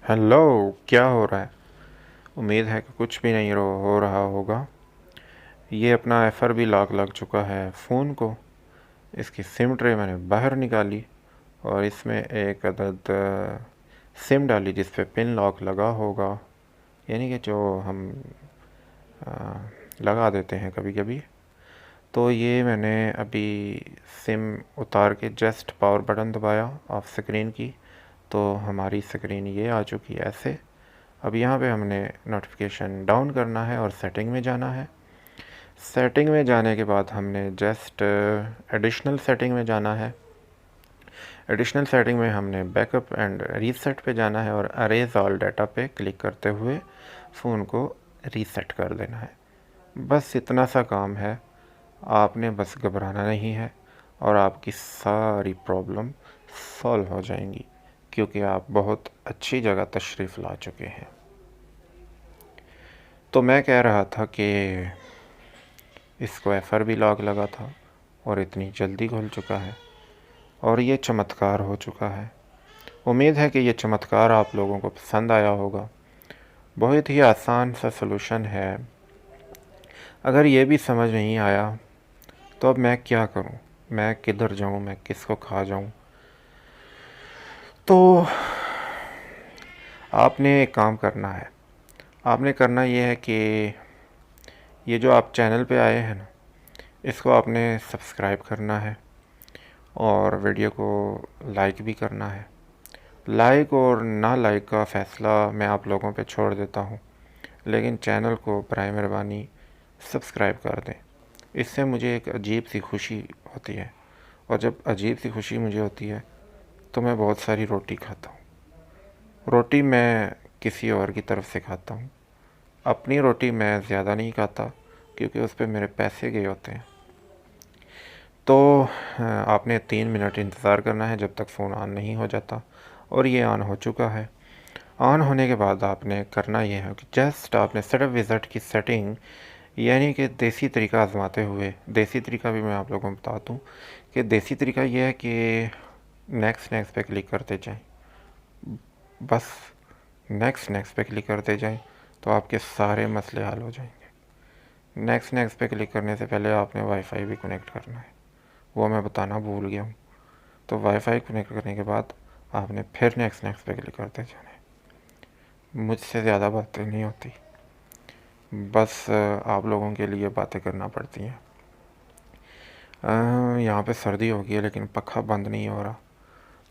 Hello. क्या हो रहा है? उम्मीद है कि कुछ भी नहीं हो रहा होगा। ये अपना एफआरबी लॉक लग चुका है फ़ोन को। इसकी सिम ट्रे मैंने बाहर निकाली और इसमें एक अदद सिम डाली जिस पे पिन लॉक लगा होगा, यानी कि जो हम अ, लगा देते हैं कभी कभी। तो ये मैंने अभी सिम उतार के जस्ट पावर बटन दबाया ऑफ स्क्रीन की, तो हमारी स्क्रीन ये आ चुकी है ऐसे। अब यहाँ पे हमने नोटिफिकेशन डाउन करना है और सेटिंग में जाना है। सेटिंग में जाने के बाद हमने जस्ट एडिशनल सेटिंग में जाना है। एडिशनल सेटिंग में हमने बैकअप एंड रीसेट पे जाना है और अरेज ऑल डाटा पे क्लिक करते हुए फ़ोन को रीसेट कर देना है। बस इतना सा काम है। आपने बस घबराना नहीं है और आपकी सारी प्रॉब्लम सॉल्व हो जाएंगी, क्योंकि आप बहुत अच्छी जगह तशरीफ़ ला चुके हैं। तो मैं कह रहा था कि इसको एफआरबी लॉक लगा था और इतनी जल्दी खुल चुका है और ये चमत्कार हो चुका है। उम्मीद है कि ये चमत्कार आप लोगों को पसंद आया होगा। बहुत ही आसान सा सलूशन है। अगर ये भी समझ नहीं आया तो अब मैं क्या करूं? मैं किधर जाऊं? मैं किसको खा जाऊं? तो आपने एक काम करना है। आपने करना ये है कि ये जो आप चैनल पे आए हैं ना, इसको आपने सब्सक्राइब करना है और वीडियो को लाइक भी करना है। लाइक और ना लाइक का फ़ैसला मैं आप लोगों पे छोड़ देता हूँ, लेकिन चैनल को बराए मेहरबानी सब्सक्राइब कर दें। इससे मुझे एक अजीब सी खुशी होती है, और जब अजीब सी खुशी मुझे होती है तो मैं बहुत सारी रोटी खाता हूँ। रोटी मैं किसी और की तरफ से खाता हूँ। अपनी रोटी मैं ज़्यादा नहीं खाता, क्योंकि उस पर मेरे पैसे गए होते हैं। तो आपने 3 मिनट इंतज़ार करना है जब तक फ़ोन ऑन नहीं हो जाता, और ये ऑन हो चुका है। ऑन होने के बाद आपने करना ये है कि जस्ट आपने सेटअप विज़िट की सेटिंग, यानी कि देसी तरीका आजमाते हुए, देसी तरीका भी मैं आप लोगों को बता दूँ कि देसी तरीका ये है कि नेक्स्ट नेक्स्ट पे क्लिक करते जाएं। बस नेक्स्ट नेक्स्ट पे क्लिक करते जाएं तो आपके सारे मसले हल हो जाएंगे। नेक्स्ट नेक्स्ट पे क्लिक करने से पहले आपने वाईफाई भी कनेक्ट करना है, वो मैं बताना भूल गया हूँ। तो वाईफाई कनेक्ट करने के बाद आपने फिर नेक्स्ट नेक्स्ट पे क्लिक करते जाना है। मुझसे ज़्यादा बातें नहीं होती, बस आप लोगों के लिए बातें करना पड़ती हैं। यहाँ पे सर्दी हो गई है लेकिन पखा बंद नहीं हो रहा,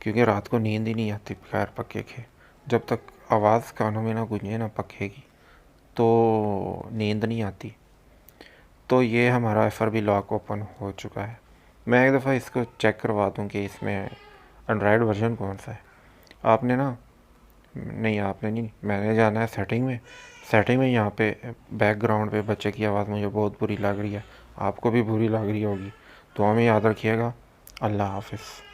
क्योंकि रात को नींद ही नहीं आती बगैर पखे के। जब तक आवाज़ कानों में ना गूंजे ना पखे की, तो नींद नहीं आती। तो ये हमारा एफआरबी लॉक ओपन हो चुका है। मैं एक दफ़ा इसको चेक करवा दूँ कि इसमें एंड्रॉयड वर्जन कौन सा है। आपने ना, नहीं आपने नहीं, मैंने जाना है सेटिंग में। सेटिंग में यहाँ पे बैकग्राउंड पे बच्चे की आवाज़ मुझे बहुत बुरी लग रही है, आपको भी बुरी लग रही होगी। तो हमें याद रखिएगा। अल्लाह हाफिज़।